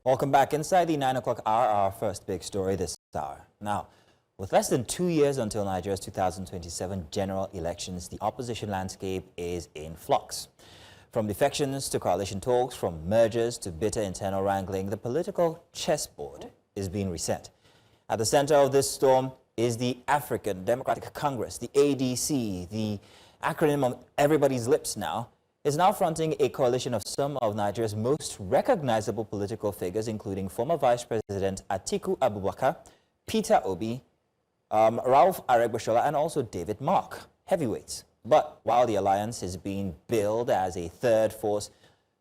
Welcome back inside the 9 o'clock hour, our first big story this hour. Now, with less than 2 years until Nigeria's 2027 general elections, the opposition landscape is in flux. From defections to coalition talks, from mergers to bitter internal wrangling, the political chessboard is being reset. At the center of this storm is the African Democratic Congress, the ADC, the acronym on everybody's lips now, is now fronting a coalition of some of Nigeria's most recognizable political figures, including former Vice President Atiku Abubakar, Peter Obi, Rauf Aregbesola, and also David Mark, heavyweights. But while the alliance is being billed as a third force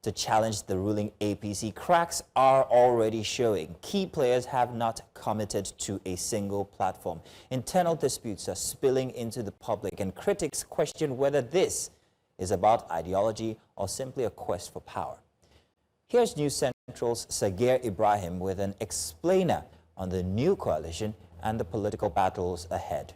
to challenge the ruling APC, cracks are already showing. Key players have not committed to a single platform. Internal disputes are spilling into the public, and critics question whether this is about ideology or simply a quest for power. Here's News Central's Sagir Ibrahim with an explainer on the new coalition and the political battles ahead.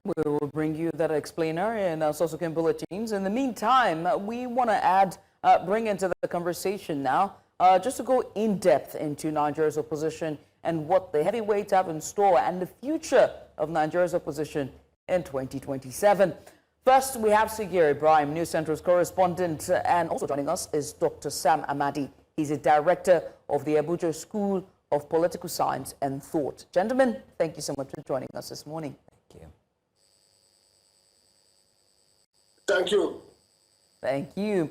We will bring you that explainer in our subsequent bulletins. In the meantime, we want to bring into the conversation now, just to go in depth into Nigeria's opposition and what the heavyweights have in store and the future of Nigeria's opposition in 2027. First, we have Sagir Ibrahim, News Central's correspondent, and also joining us is Dr. Sam Amadi. He's a director of the Abuja School of Political Science and Thought. Gentlemen, thank you so much for joining us this morning. Thank you. Thank you. Thank you.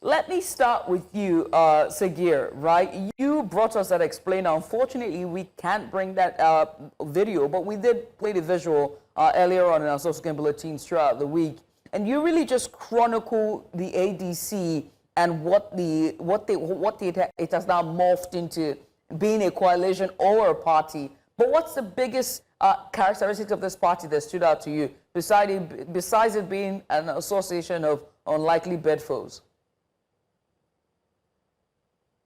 Let me start with you, Sagir, right? You brought us that explainer. Unfortunately, we can't bring that video, but we did play the visual earlier on in our subsequent bulletins throughout the week. And you really just chronicle the ADC and what it has now morphed into being a coalition or a party. But what's the biggest characteristics of this party that stood out to you, besides it being an association of unlikely bedfoes?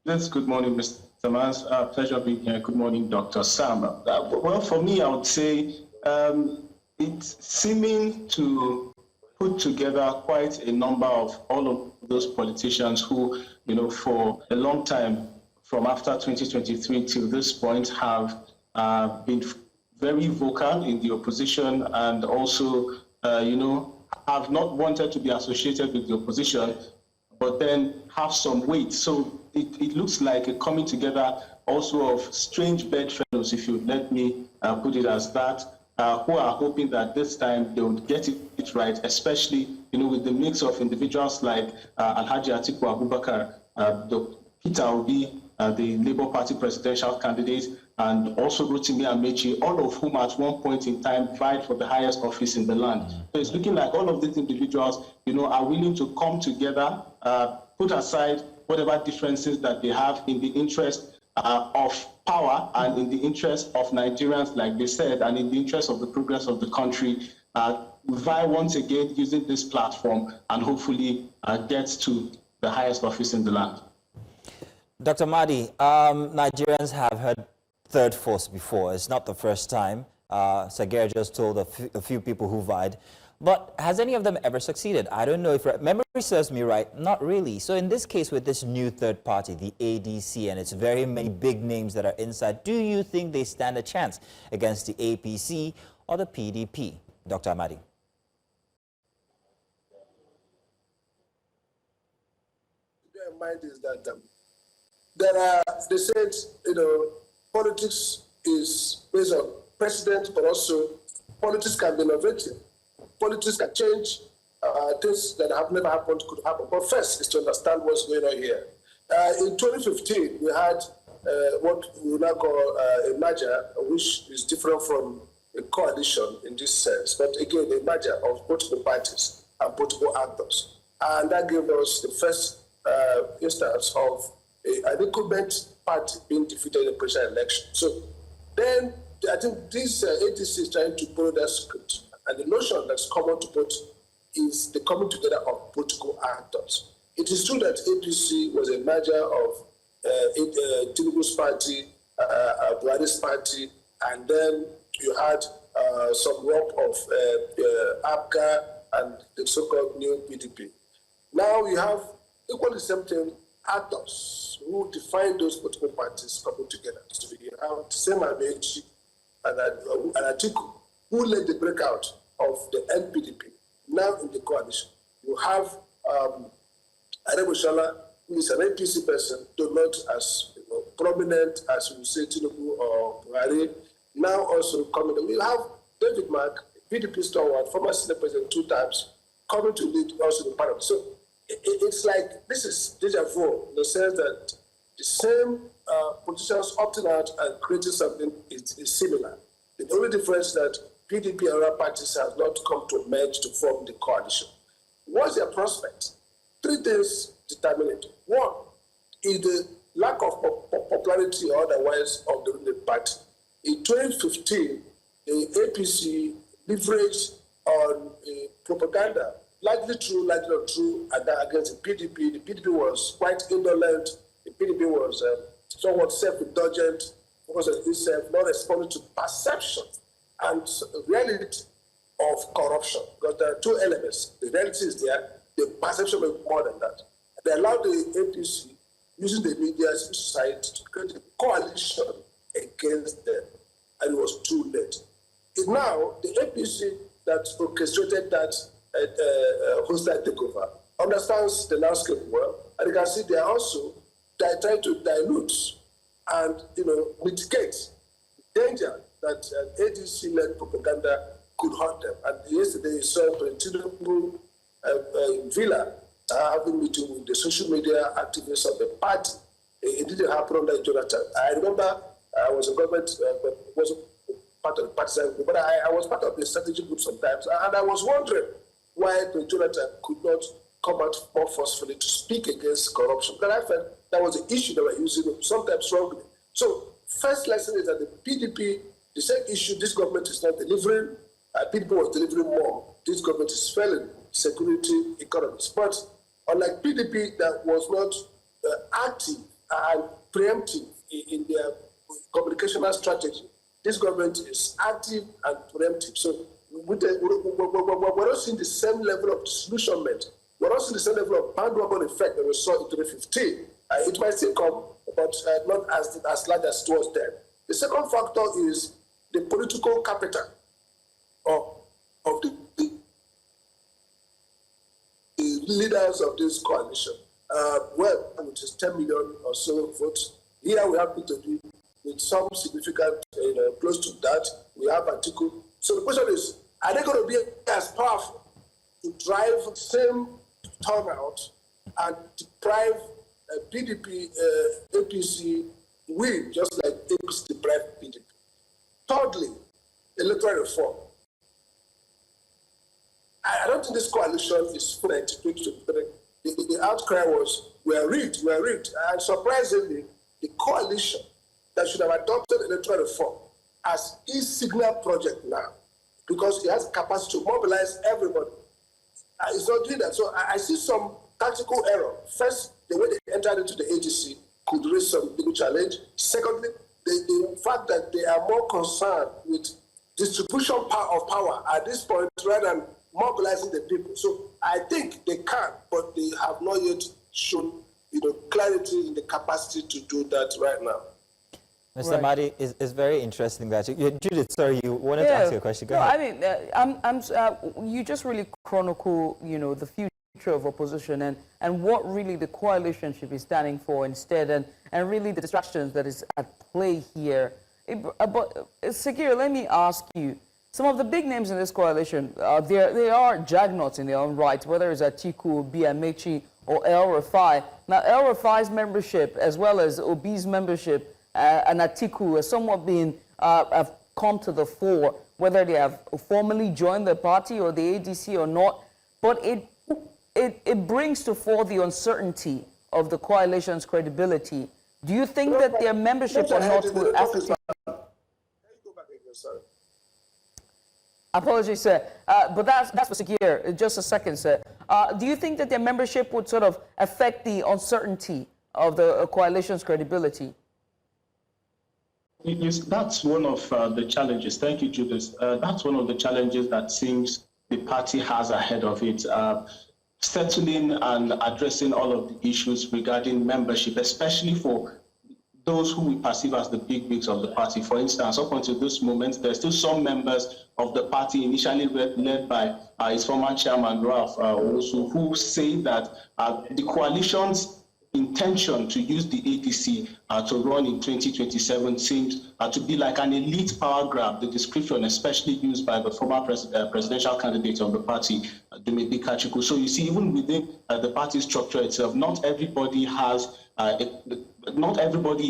Yes, good morning, Mr. Thomas. Pleasure being here. Good morning, Dr. Sam. Well, for me, I would say it's seeming to put together quite a number of all of those politicians who, for a long time, from after 2023 till this point, have been very vocal in the opposition and also, have not wanted to be associated with the opposition, but then have some weight. So it looks like a coming together also of strange bedfellows, if you let me put it as that, who are hoping that this time they would get it right, especially with the mix of individuals like Alhaji Atiku Abubakar, Peter Obi, the Labour Party presidential candidate, and also Rotimi Amechi, all of whom at one point in time vied for the highest office in the land. So it's looking like all of these individuals, are willing to come together, put aside whatever differences that they have in the interest of power and in the interest of Nigerians, like they said, and in the interest of the progress of the country, vie once again using this platform and hopefully get to the highest office in the land. Dr. Amadi, Nigerians have heard third force before. It's not the first time. Sagir just told a few people who vied. But has any of them ever succeeded? I don't know if memory serves me right. Not really. So in this case, with this new third party, the ADC, and it's very many big names that are inside, do you think they stand a chance against the APC or the PDP? Dr. Amadi. Bear in mind is that they said, politics is based on precedent, but also politics can be innovative. Politics can change. Things that have never happened could happen. But first is to understand what's going on here. In 2015, we had what we now call a merger, which is different from a coalition in this sense. But again, a merger of political parties and political actors. And that gave us the first instance of an incumbent party being defeated in a presidential election. So then I think this ADC is trying to follow that script. And the notion that's common to both is the coming together of political actors. It is true that APC was a merger of Tinubu's party, Buhari's party, and then you had some work of APGA and the so-called new PDP. Now you have equally the same thing actors who define those political parties coming together. So you have the same Amadi and Atiku, who led the breakout of the NPDP, now in the coalition. You have Aregbesola, who is an APC person, though not as prominent as we say Tinubu or Buhari, now also coming. We have David Mark, PDP stalwart, former Senate President 2 times, coming to lead also the parliament. So it's like this is deja vu in the sense that the same politicians opting out and creating something is similar. The only difference is that PDP and other parties have not come to merge to form the coalition. What's their prospect? 3 things determine it. One is the lack of popularity or otherwise of the ruling party. In 2015, the APC leveraged on propaganda, likely true, likely not true, and against the PDP. The PDP was quite indolent. The PDP was somewhat self-indulgent, focused on itself, not responding to perception and reality of corruption. Because there are 2 elements. The reality is there, the perception is more than that. They allowed the APC, using the media, society, to create a coalition against them, and it was too late. Now, the APC that orchestrated that hostile takeover understands the landscape well, and you can see they are also trying to dilute and mitigate the danger that ADC-led propaganda could hurt them. And yesterday, you saw Tinubu in Villa having a meeting with the social media activists of the party. It didn't happen under Jonathan. I remember I was in government, but wasn't part of the partisan group, but I was part of the strategic group sometimes, and I was wondering why Jonathan could not come out more forcefully to speak against corruption. Because I felt that was the issue they were using, sometimes strongly. So, first lesson is that the PDP, the same issue, this government is not delivering. PDP was delivering more. This government is failing security economies. But unlike PDP that was not active and preemptive in their communicational strategy, this government is active and preemptive. So we're not seeing the same level of disillusionment. We're not seeing the same level of bandwagon effect that we saw in 2015. It might still come, but not as large as it was then. The second factor is the political capital of the leaders of this coalition. Well, which is 10 million or so votes. Here we have to do with some significant, close to that. We have Atiku. So the question is, are they going to be as powerful to drive the same turnout and deprive PDP, APC win, just like APC deprived PDP? Thirdly, electoral reform. I don't think this coalition is full antiquity. The outcry was, we are rigged. And surprisingly, the coalition that should have adopted electoral reform as its signal project now, because it has capacity to mobilize everybody. It's not doing that. So I see some tactical error. First, the way they entered into the AGC could raise some legal challenge. Secondly, the fact that they are more concerned with distribution of power at this point rather than mobilizing the people. So I think they can, but they have not yet shown clarity in the capacity to do that right now. Mr. Amadi, it's very interesting that Judith, sorry, you wanted to ask you a question. Go ahead. I mean, you just really chronicle, the future of opposition and what really the coalitionship is standing for instead, and really the distractions that is at play here. But Sagir, let me ask you, some of the big names in this coalition, they are juggernauts in their own right, whether it's Atiku, Amechi, or El Rufai. Now, El Rufai's membership, as well as Obi's membership, and Atiku has somewhat been have come to the fore, whether they have formally joined the party or the ADC or not. But it brings to fore the uncertainty of the coalition's credibility. Do you think that their membership or not will ascertain? Apologies, sir. But that's for Sagir. Just a second, sir. Do you think that their membership would sort of affect the uncertainty of the coalition's credibility? Yes, that's one of the challenges. Thank you, Judith. That's one of the challenges that seems the party has ahead of it. settling and addressing all of the issues regarding membership, especially for those who we perceive as the big wigs of the party. For instance, up until this moment, there's still some members of the party initially led by its former chairman, Rauf Aregbesola, who say that the coalition's intention to use the ADC to run in 2027 seems to be like an elite power grab, the description especially used by the former presidential candidate of the party, Atiku. So you see, even within the party structure itself, not everybody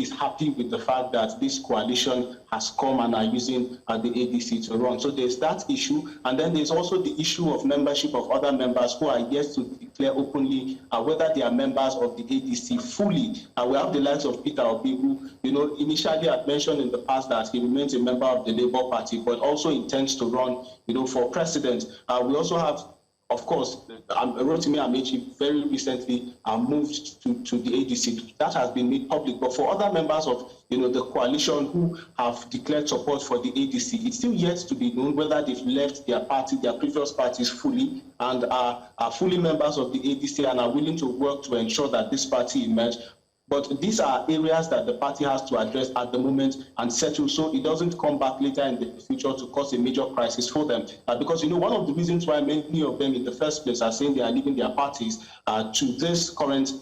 is happy with the fact that this coalition has come and are using the ADC to run. So there's that issue. And then there's also the issue of membership of other members who are yet to declare openly whether they are members of the ADC fully. We have the likes of Peter Obi, who, initially had mentioned in the past that he remains a member of the Labour Party, but also intends to run, for president. We also have, of course, Rotimi Amechi very recently moved to the ADC. That has been made public. But for other members of the coalition who have declared support for the ADC, it's still yet to be known whether they've left their party, their previous parties fully, and are fully members of the ADC and are willing to work to ensure that this party emerges. But these are areas that the party has to address at the moment and settle, so it doesn't come back later in the future to cause a major crisis for them. Because, one of the reasons why many of them in the first place are saying they are leaving their parties to this current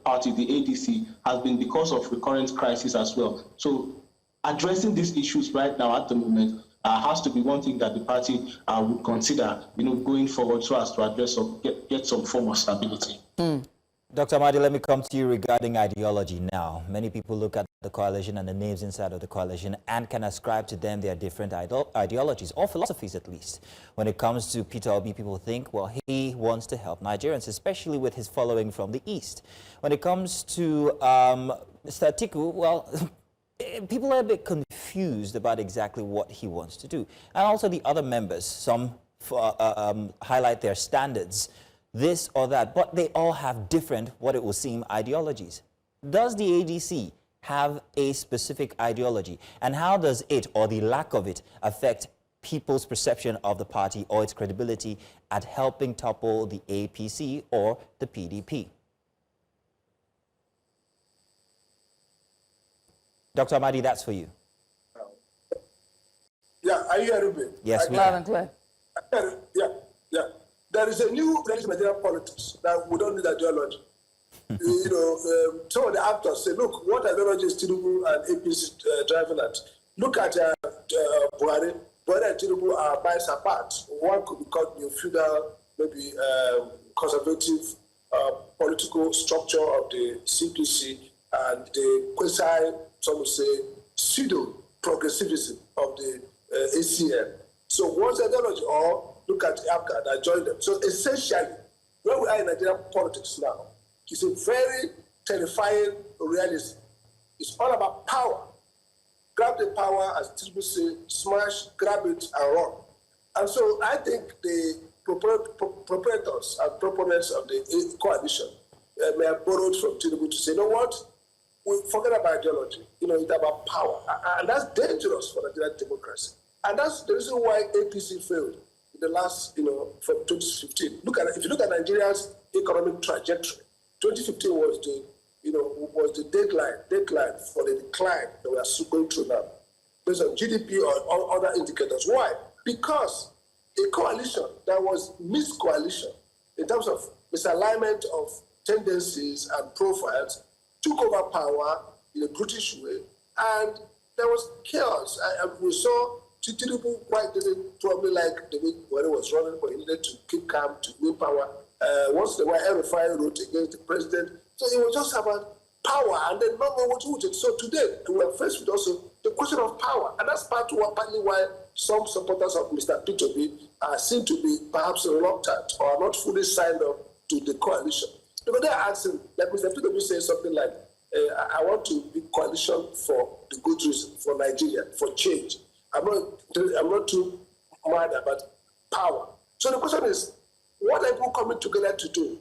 party, the ADC, has been because of recurrent crisis as well. So addressing these issues right now at the moment has to be one thing that the party would consider, going forward, so as to address or get some form of stability. Dr. Amadi, let me come to you regarding ideology now. Many people look at the coalition and the names inside of the coalition and can ascribe to them their different ideologies, or philosophies at least. When it comes to Peter Obi, people think, well, he wants to help Nigerians, especially with his following from the East. When it comes to Mr. Atiku, well, people are a bit confused about exactly what he wants to do. And also the other members, some highlight their standards, this or that, but they all have different, what it will seem, ideologies. Does the ADC have a specific ideology? And how does it, or the lack of it, affect people's perception of the party or its credibility at helping topple the APC or the PDP? Dr. Amadi, that's for you. Yeah, are you hearing me? Yes, we Loud can. and clear. Yeah. There is a new Nigerian politics that we don't need ideology. Some of the actors say, look, what ideology is Tinubu and APC driving at? Look at Buhari. Buhari and Tinubu are biased apart. One could be called feudal, maybe conservative political structure of the CPC, and the quasi, some would say, pseudo-progressivism of the ACN. So what's ideology? Or look at APGA that joined them. So essentially, where we are in Nigerian politics now, it's a very terrifying realism. It's all about power. Grab the power, as people say, smash, grab it, and run. And so I think the proprietors and proponents of the coalition may have borrowed from Tinubu to say, you know what? We forget about ideology. It's about power. And that's dangerous for Nigerian democracy. And that's the reason why APC failed in the last, from 2015. If you look at Nigeria's economic trajectory, 2015 was the deadline for the decline that we are going through now, based on GDP or other indicators. Why? Because a coalition that was mis-coalition in terms of misalignment of tendencies and profiles took over power in a brutish way, and there was chaos. We saw Tinubu quite didn't probably like the way Buhari was running, but he needed to keep calm to win power. Once in a while, RFI wrote against the president. So it was just about power, and then not knowing what to do. So today, we are faced with also the question of power, and that's partly why some supporters of Mr. P2B seem to be perhaps reluctant or are not fully signed up to the coalition. Because they're asking, like Mr. P2B says something like, I want to be coalition for the good reason, for Nigeria, for change. I'm not too mad about power. So the question is, what are people coming together to do?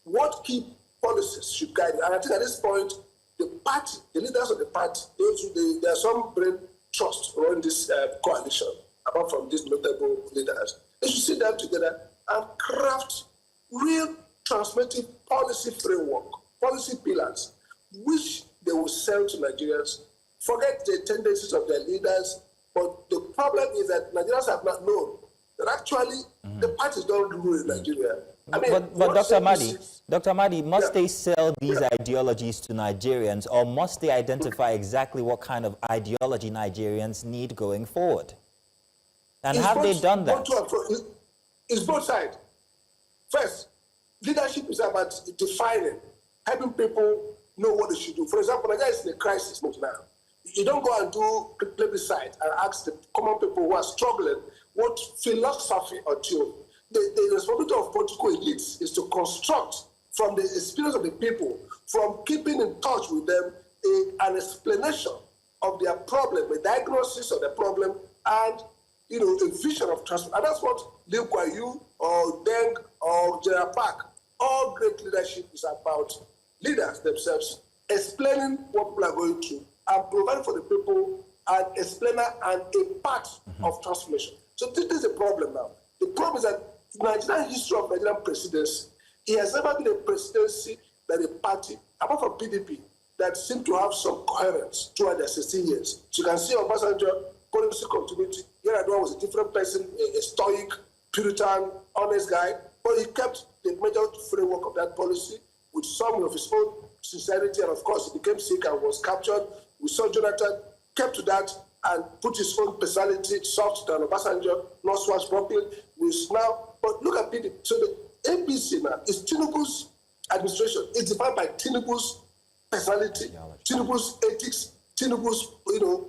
What key policies should guide it? And I think at this point, the party, the leaders of the party, there are some brain trust around this coalition, apart from these notable leaders. They should sit down together and craft real transformative policy framework, policy pillars, which they will sell to Nigerians. Forget the tendencies of their leaders, but the problem is that Nigerians have not known that actually the parties don't rule in Nigeria. I mean, but Dr. Amadi, must they sell these ideologies to Nigerians, or must they identify exactly what kind of ideology Nigerians need going forward? And have they done that? It's both sides. First, leadership is about defining, helping people know what they should do. For example, Nigeria is in a crisis mode now. You don't go and do plebiscite and ask the common people who are struggling what philosophy or theory. The responsibility of political elites is to construct from the experience of the people, from keeping in touch with them, an explanation of their problem, a diagnosis of the problem, and a vision of transformation. And that's what Lee Kuan Yew or Deng or Gerald Park, all great leadership is about leaders themselves explaining what people are going through and providing for the people an explainer and a part of transformation. So this is a problem now. The problem is that Nigerian history of Nigerian presidency, it has never been a presidency that a party, apart from PDP, that seemed to have some coherence throughout their 16 years. So you can see Obasanjo, policy continuity. Yar'Adua was a different person, a stoic, Puritan, honest guy, but he kept the major framework of that policy with some of his own sincerity, and of course he became sick and was captured. We saw Jonathan kept to that and put his own personality, soft than Obasanjo, not swashbuckling. But look at PDP. So the APC now is Tinubu's administration. It's defined by Tinubu's personality, Tinubu's ethics, Tinubu's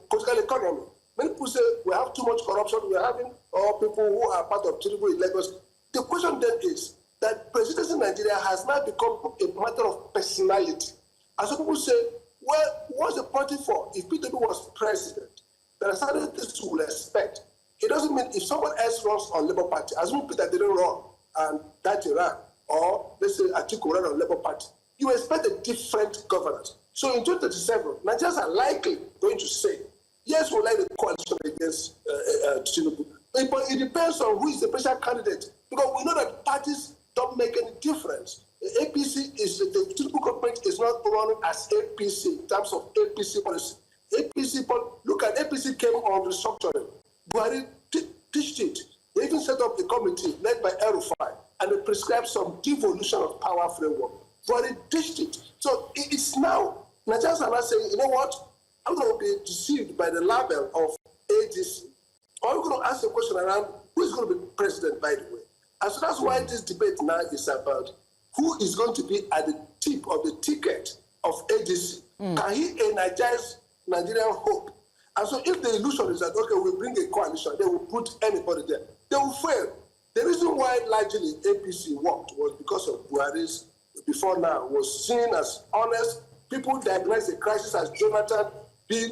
political economy. Many people say we have too much corruption, we're having all people who are part of Tinubu in Lagos. The question then is that presidency in Nigeria has now become a matter of personality. And some people say, well, what's the party for? If PDP was president, there are certain things you will expect. It doesn't mean if someone else runs on Labour Party, assuming Peter didn't run and that you ran, or let's say Atiku ran on Labour Party, you expect a different governance. So in 2037, Nigerians are likely going to say, yes, we'll like the coalition against Tinubu. But it depends on who is the presidential candidate, because we know that parties don't make any difference. The Tinubu government is not running as APC in terms of APC policy. Look at APC came on restructuring. Buhari ditched it. They even set up a committee led by El-Rufai, and they prescribed some devolution of power framework. Buhari ditched it. So it's now, Nigerians are not saying, you know what, I'm going to be deceived by the label of ADC. Or we're going to ask a question around who is going to be president, by the way. And so that's why this debate now is about who is going to be at the tip of the ticket of ADC. Can he energize Nigerian hope? And so if the illusion is that, okay, we bring a coalition, they will put anybody there, they will fail. The reason why largely APC worked was because of Buhari's, before now, was seen as honest. People diagnosed the crisis as Jonathan being,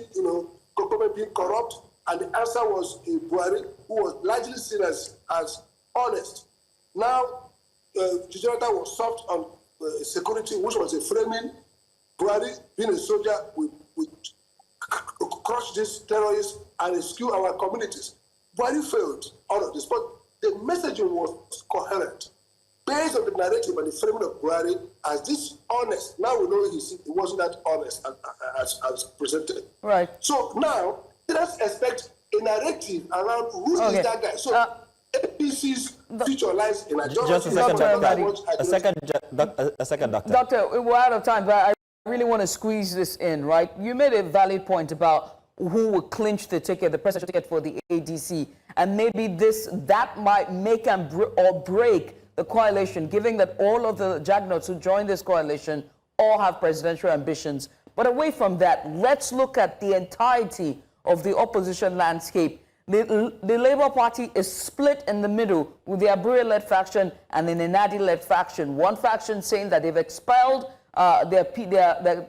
government being corrupt, and the answer was Buhari, who was largely seen as honest. Now, Jonathan was soft on security, which was a framing. Buhari, being a soldier, would crush these terrorists and rescue our communities. Buhari failed all of this, but the messaging was coherent. Based on the narrative and the framing of Buhari as this honest, now we know it wasn't that honest as presented. Right. So now, let's expect a narrative around who is that guy. So APC's future lies in a just a second, a second, Doctor. Doctor, we're out of time, but I really want to squeeze this in, right? You made a valid point about who will clinch the ticket, the presidential ticket for the ADC, and maybe that might make or break the coalition, given that all of the jagnots who joined this coalition all have presidential ambitions. But away from that, let's look at the entirety of the opposition landscape. The Labour Party is split in the middle with the Abure-led faction and the Nenadi-led faction. One faction saying that they've expelled their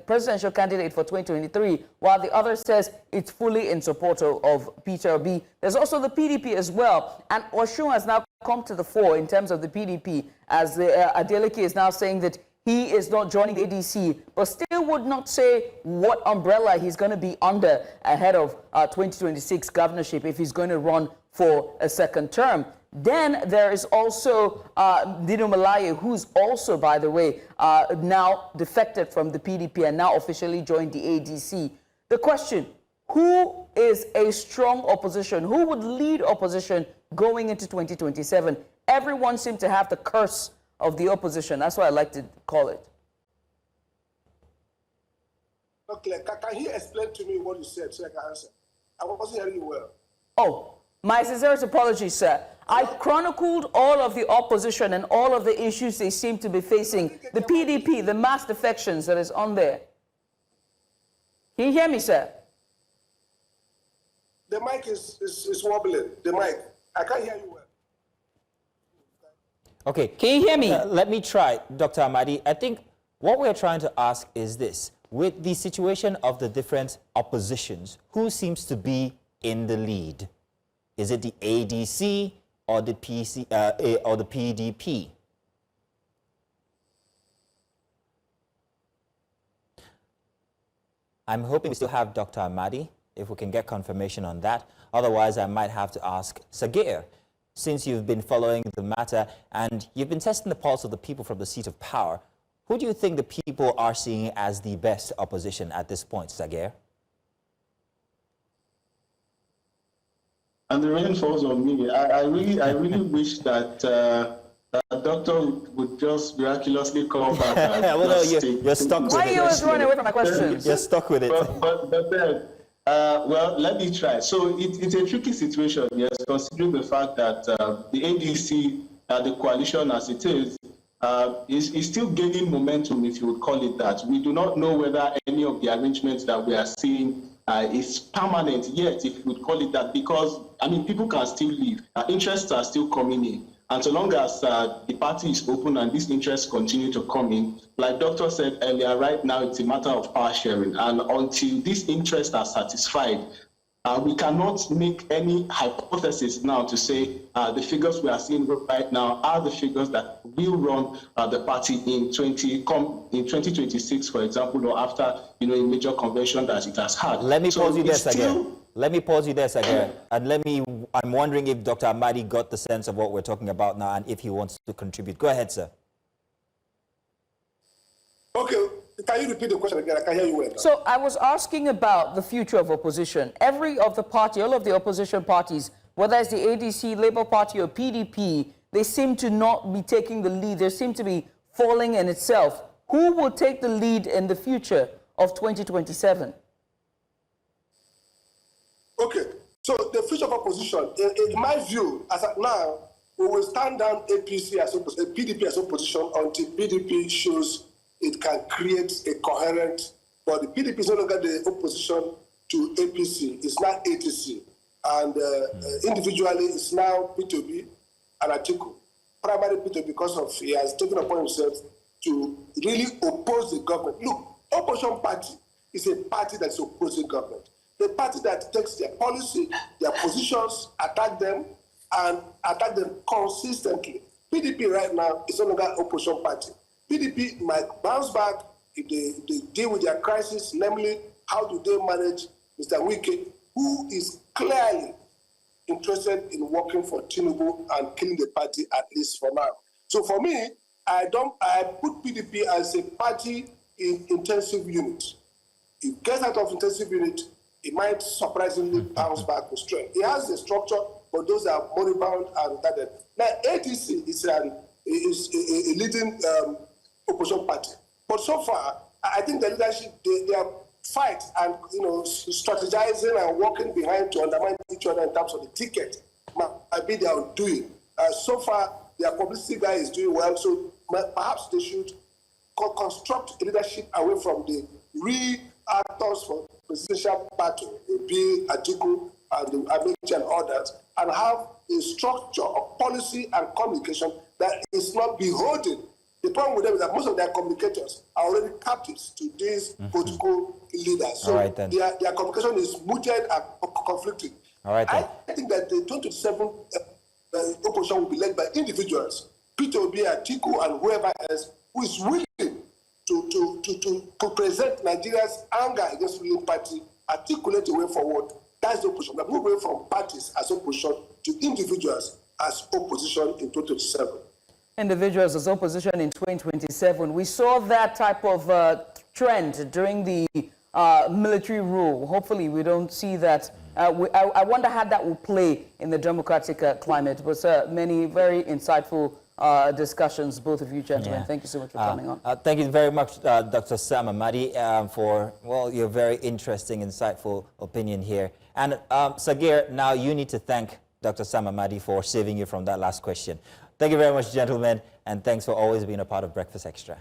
presidential candidate for 2023, while the other says it's fully in support of Peter Obi. There's also the PDP as well, and Oshun has now come to the fore in terms of the PDP, as Adeleke is now saying that he is not joining the ADC, but still would not say what umbrella he's going to be under ahead of 2026 governorship if he's going to run for a second term. Then there is also Dino Malaye, who's also, by the way, now defected from the PDP and now officially joined the ADC. The question, who is a strong opposition? Who would lead opposition going into 2027? Everyone seems to have the curse of the opposition. That's what I like to call it. Okay, can you explain to me what you said so I can answer? I wasn't hearing you well. Oh, my sincerest apologies, sir. I chronicled all of the opposition and all of the issues they seem to be facing. The PDP, the mass defections that is on there. Can you hear me, sir? The mic is wobbling. The mic. I can't hear you well. Okay. Can you hear me? Let me try, Dr. Amadi. I think what we're trying to ask is this. With the situation of the different oppositions, who seems to be in the lead? Is it the ADC or the PDP? I'm hoping we still have Dr. Amadi, if we can get confirmation on that. Otherwise, I might have to ask Sagir, since you've been following the matter and you've been testing the pulse of the people from the seat of power. Who do you think the people are seeing as the best opposition at this point, Sagir? And the rain falls on me. I really wish that that doctor would just miraculously come back. And well, no, you're stuck with it. Why are you always running away from my questions? You're stuck with it. But then, well, let me try. So it's a tricky situation, yes, considering the fact that the ADC, the coalition as it is still gaining momentum, if you would call it that. We do not know whether any of the arrangements that we are seeing is permanent yet, if you would call it that, because, I mean, people can still leave. Interests are still coming in. And so long as the party is open and these interests continue to come in, like Doctor said earlier, right now it's a matter of power sharing. And until these interests are satisfied, we cannot make any hypothesis now to say the figures we are seeing right now are the figures that will run the party in 2026, for example, or after a major convention that it has had. Let me pause you there, Sagir. Let me pause you there, Sagir. And I'm wondering if Dr. Amadi got the sense of what we're talking about now and if he wants to contribute. Go ahead, sir. Okay. Can you repeat the question again? I can hear you well. So I was asking about the future of opposition. All of the opposition parties, whether it's the ADC, Labour Party, or PDP, they seem to not be taking the lead. They seem to be falling in itself. Who will take the lead in the future of 2027? Okay. So the future of opposition, in my view, as of now, we will stand down APC as PDP as opposition until PDP shows it can create a coherent body. PDP is no longer the opposition to APC. It's now ATC. And individually, it's now P2B and Atiku. Primary P2B because he has taken upon himself to really oppose the government. Look, opposition party is a party that's opposing government. The party that takes their policy, their positions, attack them, and attack them consistently. PDP right now is no longer opposition party. PDP might bounce back if they deal with their crisis, namely, how do they manage Mr. Wike, who is clearly interested in working for Tinubu and killing the party, at least for now. So for me, I put PDP as a party in intensive unit. If it gets out of intensive unit, it might surprisingly bounce back with strength. It has a structure, but those are moribund and retarded. Now, ATC is a leading opposition party. But so far, I think the leadership, their fight and strategizing and working behind to undermine each other in terms of the ticket might be their undoing. So far, their publicity guy is doing well, so perhaps they should construct leadership away from the real actors for presidential battle, be Atiku and Amadi and others, and have a structure of policy and communication that is not beholden. The problem with them is that most of their communicators are already captives to these political leaders. So their communication is muted and conflicting. All right, I think that the 2027 opposition will be led by individuals, P2B, Atiku, and whoever else who is willing to present Nigeria's anger against the ruling party, articulate a way forward. That's the opposition. We move away from parties as opposition to individuals as opposition in 2027. Individuals as opposition in 2027. We saw that type of trend during the military rule. Hopefully, we don't see that. I wonder how that will play in the democratic climate. But many very insightful discussions, both of you gentlemen. Yeah. Thank you so much for coming on. Thank you very much, Dr. Sam Amadi, for, well, your very interesting, insightful opinion here. And Sagir, now you need to thank Dr. Sam Amadi for saving you from that last question. Thank you very much, gentlemen, and thanks for always being a part of Breakfast Extra.